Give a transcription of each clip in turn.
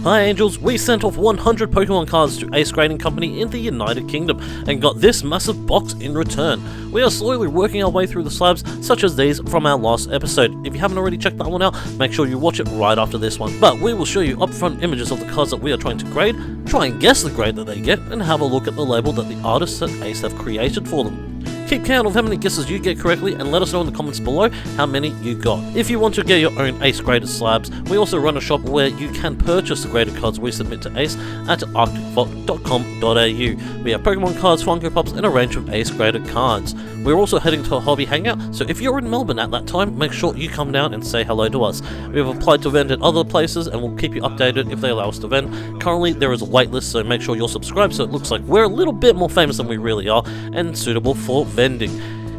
Hi Angels, we sent off 100 Pokemon cards to Ace Grading Company in the United Kingdom and got this massive box in return. We are slowly working our way through the slabs such as these from our last episode. If you haven't already checked that one out, make sure you watch it right after this one. But we will show you upfront images of the cards that we are trying to grade, try and guess the grade that they get, and have a look at the label that the artists at Ace have created for them. Keep count of how many guesses you get correctly and let us know in the comments below how many you got. If you want to get your own Ace graded slabs, we also run a shop where you can purchase the graded cards we submit to Ace at arcticfox.com.au. We have Pokemon cards, Funko Pops, and a range of Ace graded cards. We're also heading to a hobby hangout, so if you're in Melbourne at that time, make sure you come down and say hello to us. We have applied to vend at other places and we'll keep you updated if they allow us to vend. Currently there is a waitlist, so make sure you're subscribed so it looks like we're a little bit more famous than we really are and suitable for vending.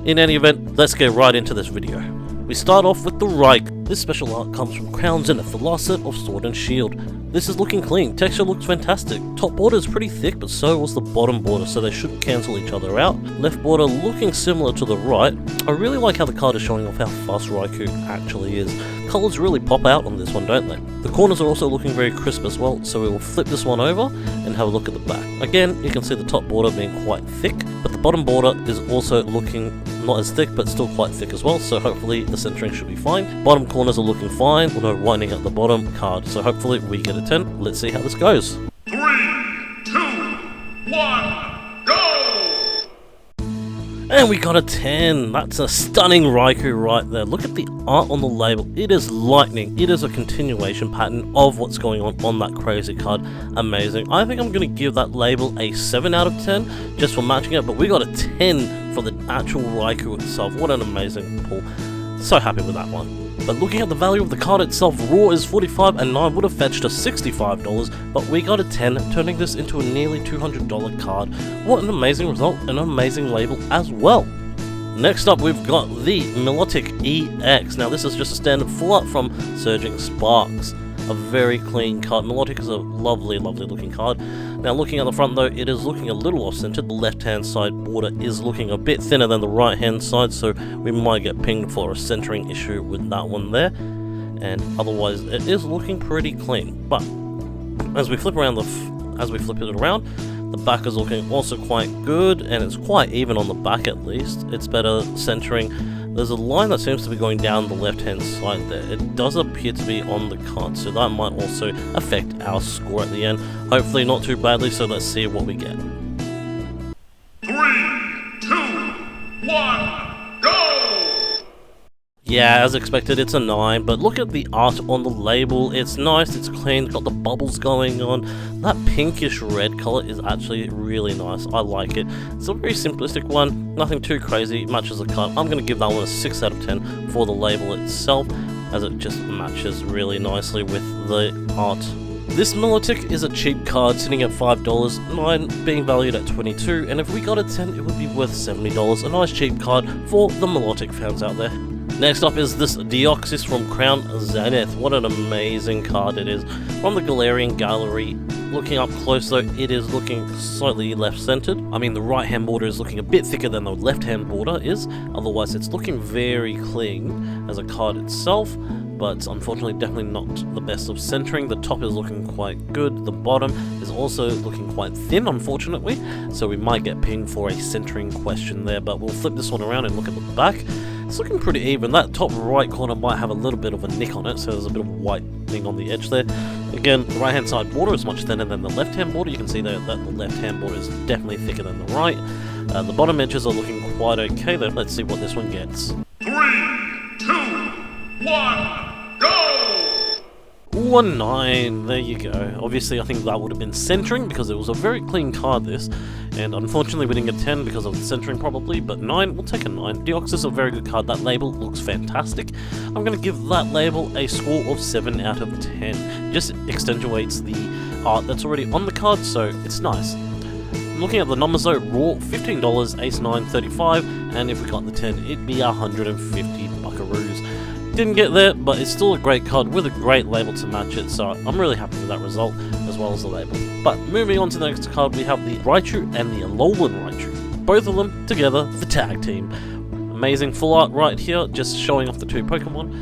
In any event, let's get right into this video. We start off with the Raikou. This special art comes from Crown Zenith, the last set of Sword and Shield. This is looking clean, texture looks fantastic. Top border is pretty thick, but so was the bottom border, so they should cancel each other out. Left border looking similar to the right. I really like how the card is showing off how fast Raikou actually is. Colours really pop out on this one, don't they? The corners are also looking very crisp as well, so we will flip this one over and have a look at the back. Again, you can see the top border being quite thick, but the bottom border is also looking not as thick, but still quite thick as well, so hopefully the centering should be fine. Bottom corners are looking fine, with no whitening at the bottom card, so hopefully we get a 10. Let's see how this goes. 3, 2, 1, go! And we got a 10. That's a stunning Raikou right there. Look at the art on the label. It is lightning. It is a continuation pattern of what's going on that crazy card. Amazing. I think I'm going to give that label a 7 out of 10 just for matching it, but we got a 10 for the actual Raikou itself. What an amazing pull. So happy with that one. But looking at the value of the card itself, raw is $45 and 9 would have fetched us $65, but we got a 10, turning this into a nearly $200 card. What an amazing result, an amazing label as well. Next up we've got the Milotic EX. Now this is just a standard full art from Surging Sparks. A very clean card. Milotic is a lovely looking card. Now looking at the front though, it is looking a little off-centered. The left hand side border is looking a bit thinner than the right hand side, so we might get pinged for a centering issue with that one there. And otherwise it is looking pretty clean. But as we flip around it around, the back is looking also quite good, and it's quite even on the back at least. It's better centering. There's a line that seems to be going down the left hand side there. It does appear to be on the card, so that might also affect our score at the end. Hopefully not too badly, so let's see what we get. 3, 2, 1, go! Yeah, as expected, it's a 9, but look at the art on the label. It's nice, it's clean, got the bubbles going on. That pinkish red color is actually really nice. I like it. It's a very simplistic one, nothing too crazy, matches the card. I'm going to give that one a 6 out of 10 for the label itself, as it just matches really nicely with the art. This Milotic is a cheap card sitting at $5, 9 being valued at $22, and if we got a 10 it would be worth $70. A nice cheap card for the Milotic fans out there. Next up is this Deoxys from Crown Zenith. What an amazing card it is. From the Galarian Gallery, looking up close though, it is looking slightly left-centered. I mean, the right-hand border is looking a bit thicker than the left-hand border is. Otherwise, it's looking very clean as a card itself, but unfortunately definitely not the best of centering. The top is looking quite good. The bottom is also looking quite thin, unfortunately, so we might get pinged for a centering question there, but we'll flip this one around and look at the back. It's looking pretty even. That top right corner might have a little bit of a nick on it, so there's a bit of whitening on the edge there. Again, the right hand side border is much thinner than the left hand border. You can see there that the left hand border is definitely thicker than the right. The bottom edges are looking quite okay though. Let's see what this one gets. 3, 2, 1, go! Ooh, a 9, there you go. Obviously I think that would have been centering because it was a very clean card this, and unfortunately we didn't get 10 because of the centering probably, but 9, we'll take a 9. Deoxys is a very good card. That label looks fantastic. I'm going to give that label a score of 7 out of 10. It just accentuates the art that's already on the card, so it's nice. Looking at the numbers though, raw $15, ace 9 $35, and if we got the 10 it'd be 150 buckaroos. Didn't get there, but it's still a great card with a great label to match it, so I'm really happy with that result as well as the label. But moving on to the next card, we have the Raichu and the Alolan Raichu. Both of them together, the tag team. Amazing full art right here, just showing off the two Pokemon,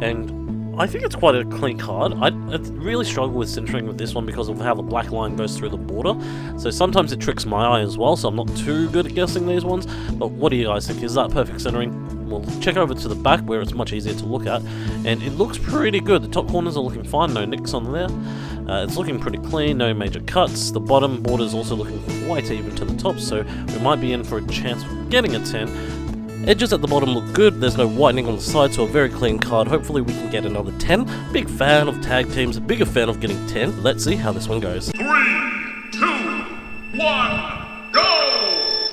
and I think it's quite a clean card. I really struggle with centering with this one because of how the black line goes through the border. So sometimes it tricks my eye as well, so I'm not too good at guessing these ones. But what do you guys think? Is that perfect centering? We'll check over to the back where it's much easier to look at. And it looks pretty good. The top corners are looking fine, no nicks on there. It's looking pretty clean, no major cuts. The bottom border is also looking quite even to the top, so we might be in for a chance of getting a 10. Edges at the bottom look good, there's no whitening on the side, so a very clean card. Hopefully we can get another 10. Big fan of tag teams, bigger fan of getting 10. Let's see how this one goes. 3, 2, 1, go!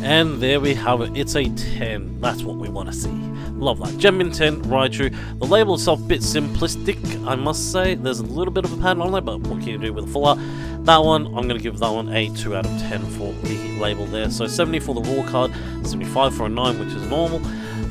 And there we have it, it's a 10. That's what we want to see. Love that. Gem Mint 10, Raichu. The label itself a bit simplistic, I must say. There's a little bit of a pattern on there, but what can you do with a full art? That one, I'm going to give that one a 2 out of 10 for the label there. So 70 for the raw card, 75 for a 9, which is normal.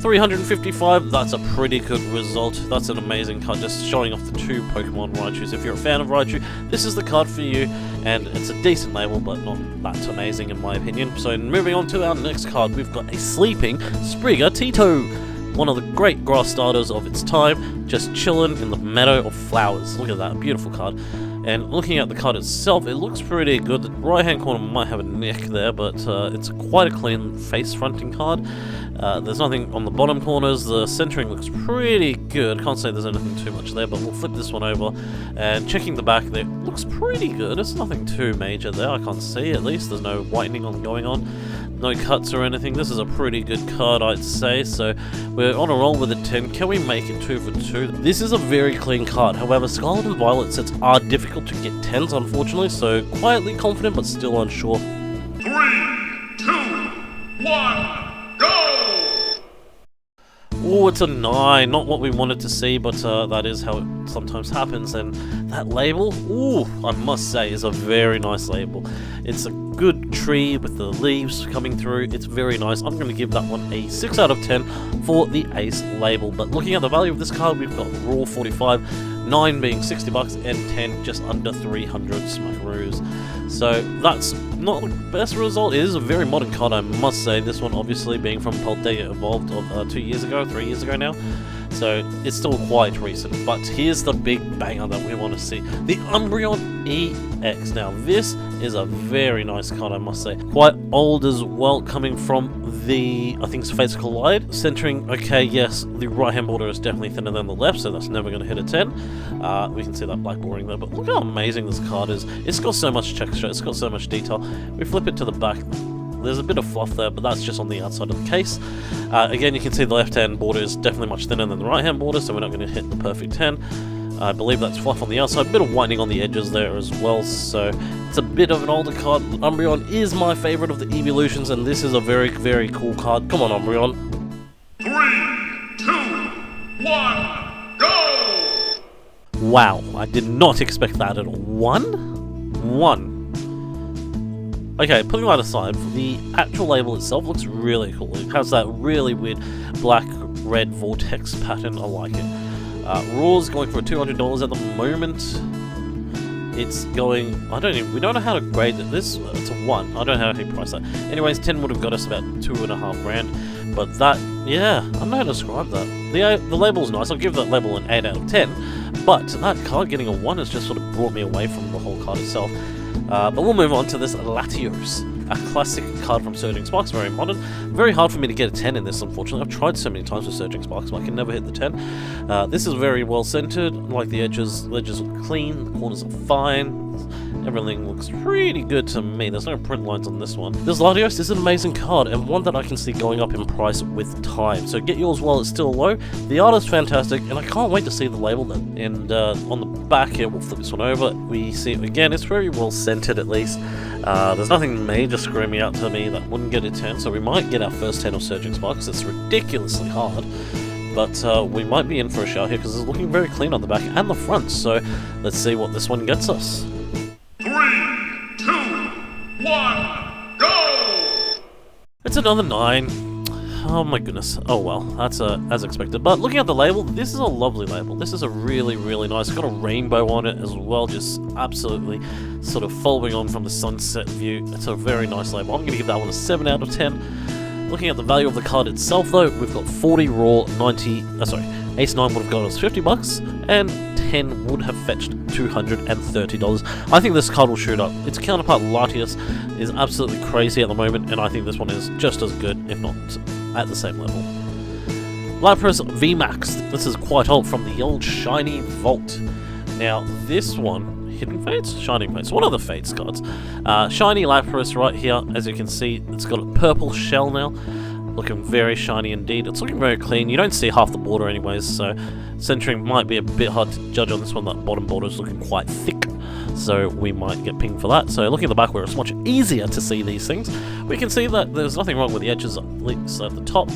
355, that's a pretty good result. That's an amazing card, just showing off the 2 Pokemon Raichus. If you're a fan of Raichu, this is the card for you, and it's a decent label, but not that amazing in my opinion. So moving on to our next card, we've got a sleeping Sprigatito. One of the great grass starters of its time, just chilling in the meadow of flowers. Look at that, beautiful card. And looking at the card itself, it looks pretty good. The right hand corner might have a nick there, but it's quite a clean face fronting card. There's nothing on the bottom corners. The centering looks pretty good. Can't say there's anything too much there, but we'll flip this one over. And checking the back there, looks pretty good. It's nothing too major there, I can't see at least. There's no whitening going on. No cuts or anything. This is a pretty good card, I'd say. So we're on a roll with a 10. Can we make it 2 for 2? This is a very clean card. However, Scarlet and Violet sets are difficult to get 10s, unfortunately. So quietly confident, but still unsure. 3, 2, 1, go! Oh, it's a 9. Not what we wanted to see, but that is how it sometimes happens. And that label, ooh, I must say, is a very nice label. It's a good tree with the leaves coming through. It's very nice. I'm going to give that one a 6 out of 10 for the Ace label. But looking at the value of this card, we've got raw 45, 9 being 60 bucks, and 10 just under 300 smackaroos. So that's not the best result. It is a very modern card, I must say. This one obviously being from Paldea Evolved of 2 years ago, 3 years ago now. So it's still quite recent, but here's the big banger that we want to see. The Umbreon EX. Now this is a very nice card, I must say. Quite old as well, coming from the, I think it's Fates Collide. Centering, okay, yes, the right hand border is definitely thinner than the left, so that's never going to hit a 10. We can see that black boring there, but look how amazing this card is. It's got so much texture, it's got so much detail. We flip it to the back. There's a bit of fluff there, but that's just on the outside of the case. Again, you can see the left-hand border is definitely much thinner than the right-hand border, so we're not going to hit the perfect 10. I believe that's fluff on the outside, a bit of whitening on the edges there as well, so it's a bit of an older card. Umbreon is my favourite of the evolutions, and this is a very, very cool card. Come on, Umbreon. 3, 2, 1, go! Wow, I did not expect that at all. 1? Okay, putting that aside, the actual label itself looks really cool. It has that really weird black-red vortex pattern. I like it. Raw's going for $200 at the moment. It's going, we don't know how to grade it. It's a 1. I don't know how to price that. Anyways, 10 would have got us about $2.5 grand. But that, yeah, I don't know how to describe that. The label's nice. I'll give that label an 8 out of 10. But that card getting a 1 has just sort of brought me away from the whole card itself. But we'll move on to this Latios, a classic card from Surging Sparks, very modern. Very hard for me to get a 10 in this, unfortunately. I've tried so many times with Surging Sparks, but I can never hit the 10. This is very well centered, like the edges look clean, the corners are fine. Everything looks pretty good to me. There's no print lines on this one. This Latios is an amazing card, and one that I can see going up in price with time. So get yours while it's still low. The art is fantastic, and I can't wait to see the label then. And on the back here, we'll flip this one over. We see it again. It's very well centered at least. There's nothing major screaming out to me that wouldn't get a 10, so we might get our first 10 of Surging Sparks. It's ridiculously hard. But we might be in for a shout here because it's looking very clean on the back and the front. So let's see what this one gets us. 3, 2, 1, go! It's another 9. Oh my goodness. Oh well, that's as expected. But looking at the label, this is a lovely label. This is a really, really nice. It's got a rainbow on it as well, just absolutely sort of following on from the sunset view. It's a very nice label. I'm going to give that one a 7 out of 10. Looking at the value of the card itself though, we've got 40 raw, Ace 9 would have got us 50 bucks, and 10 would have fetched $230. I think this card will shoot up. Its counterpart Latios is absolutely crazy at the moment, and I think this one is just as good, if not at the same level. Lapras VMAX. This is quite old, from the old Shiny Vault. Now, this one, Hidden Fates? Shining Fates. One of the Fates cards. Shiny Lapras right here, as you can see, it's got a purple shell now. Looking very shiny indeed. It's looking very clean. You don't see half the border anyways, so centering might be a bit hard to judge on this one. That bottom border is looking quite thick, so we might get pinged for that. So looking at the back where it's much easier to see these things, we can see that there's nothing wrong with the edges, at least at the top,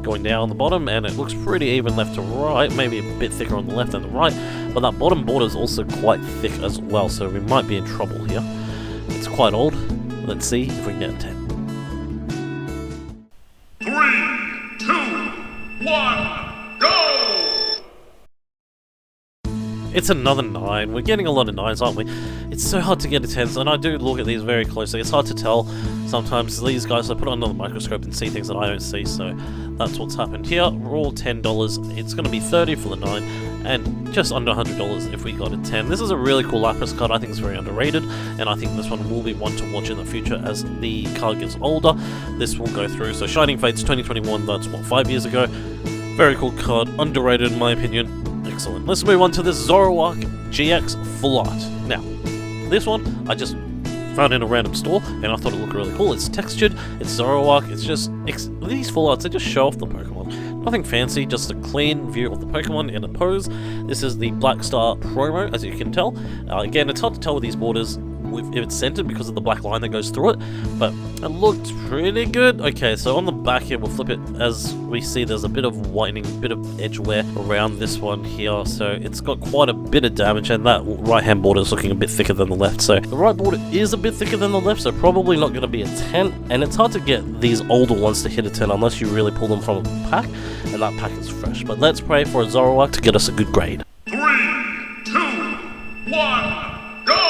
going down the bottom, and it looks pretty even left to right, maybe a bit thicker on the left than the right, but that bottom border is also quite thick as well, so we might be in trouble here. It's quite old. Let's see if we can get a 10. 3, 2, 1, go! It's another 9. We're getting a lot of 9s, aren't we? It's so hard to get a 10s, and I do look at these very closely. It's hard to tell sometimes. These guys, I put on another microscope and see things that I don't see, so that's what's happened here. We're all $10. It's going to be $30 for the 9, and just under $100 if we got a 10. This is a really cool Lapras card. I think it's very underrated, and I think this one will be one to watch in the future as the card gets older. This will go through. So Shining Fates 2021, that's what, 5 years ago. Very cool card, underrated in my opinion. Excellent. Let's move on to this Zoroark GX Full Art. Now, this one I just found in a random store, and I thought it looked really cool. It's textured, it's Zoroark, it's just... these Full Arts, they just show off the Pokemon. Nothing fancy, just a clean view of the Pokemon in a pose. This is the Black Star promo, as you can tell. Again, it's hard to tell with these borders if it's centered because of the black line that goes through it, but it looked pretty good. Okay, so on the back here, we'll flip it. As we see, there's a bit of whitening, bit of edge wear around this one here, so it's got quite a bit of damage, and that right hand border is looking a bit thicker than the left, so the right border is a bit thicker than the left, so probably not going to be a 10, and it's hard to get these older ones to hit a 10 unless you really pull them from a pack, and that pack is fresh. But let's pray for a Zoroark to get us a good grade. 3, 2, 1, go!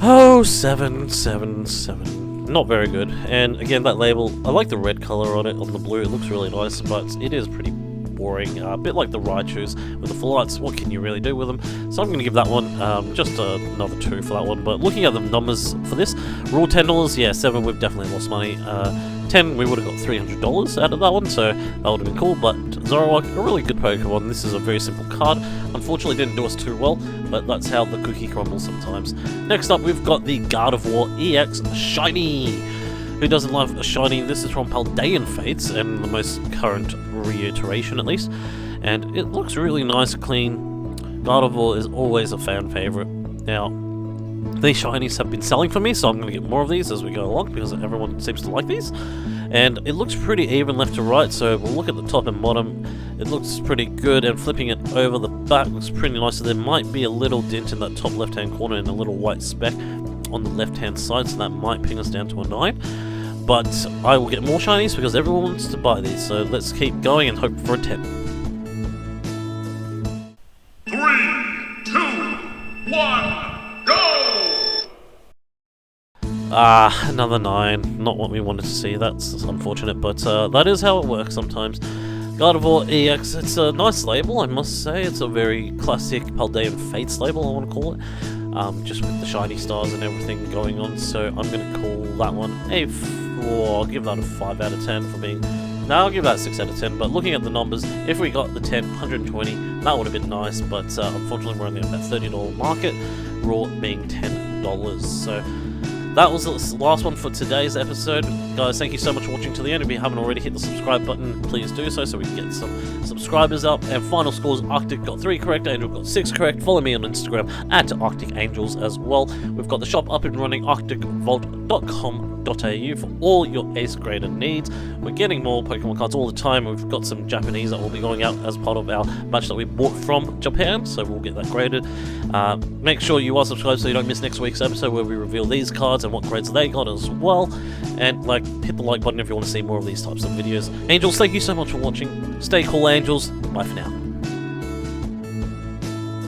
Oh, 7, 7, 7. Not very good. And again, that label, I like the red color on it, on the blue. It looks really nice, but it is pretty boring. A bit like the Raichus with the Full Arts. What can you really do with them? So I'm going to give that one just another 2 for that one. But looking at the numbers for this, we're all $10. Yeah, 7, we've definitely lost money. 10, we would have got $300 out of that one, so that would have been cool. But Zoroark, a really good Pokemon. This is a very simple card. Unfortunately, didn't do us too well, but that's how the cookie crumbles sometimes. Next up, we've got the Gardevoir EX Shiny. Who doesn't love a shiny? This is from Paldean Fates, and the most current reiteration at least. And it looks really nice, clean. Gardevoir is always a fan favorite. Now, these shinies have been selling for me, so I'm going to get more of these as we go along, because everyone seems to like these. And it looks pretty even left to right, so we'll look at the top and bottom. It looks pretty good, and flipping it over the back looks pretty nice. So there might be a little dent in that top left-hand corner and a little white speck on the left-hand side, so that might ping us down to a 9. But I will get more shinies because everyone wants to buy these, so let's keep going and hope for a 10. 3, 2, 1, go! Another 9. Not what we wanted to see. That's unfortunate, but that is how it works sometimes. Gardevoir EX, it's a nice label, I must say. It's a very classic Paldean Fates label, I want to call it. Just with the shiny stars and everything going on, so I'm going to call that one a 4. I'll give that a 5 out of 10 for being... No, I'll give that a 6 out of 10, but looking at the numbers, if we got the 10, 120, that would have been nice, but unfortunately we're only at that $30 market, raw being $10, so... That was the last one for today's episode. Guys, thank you so much for watching to the end. If you haven't already hit the subscribe button, please do so we can get some subscribers up. And final scores, Arctic got 3 correct, Angel got 6 correct. Follow me on Instagram at Arctic Angels as well. We've got the shop up and running, arcticvault.com.au for all your ace grader needs. We're getting more Pokemon cards all the time. We've got some Japanese that will be going out as part of our batch that we bought from Japan, so we'll get that graded. Make sure you are subscribed so you don't miss next week's episode where we reveal these cards and what grades they got as well. And hit the like button if you want to see more of these types of videos. Angels, thank you so much for watching. Stay cool, Angels. Bye for now.